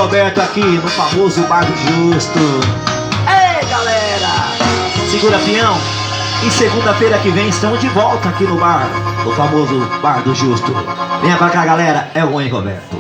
Roberto aqui no famoso Bar do Justo. Ei, galera! Segura peão. E segunda-feira que vem estamos de volta aqui no bar, no famoso Bar do Justo. Venha pra cá, galera. É o Rui Roberto.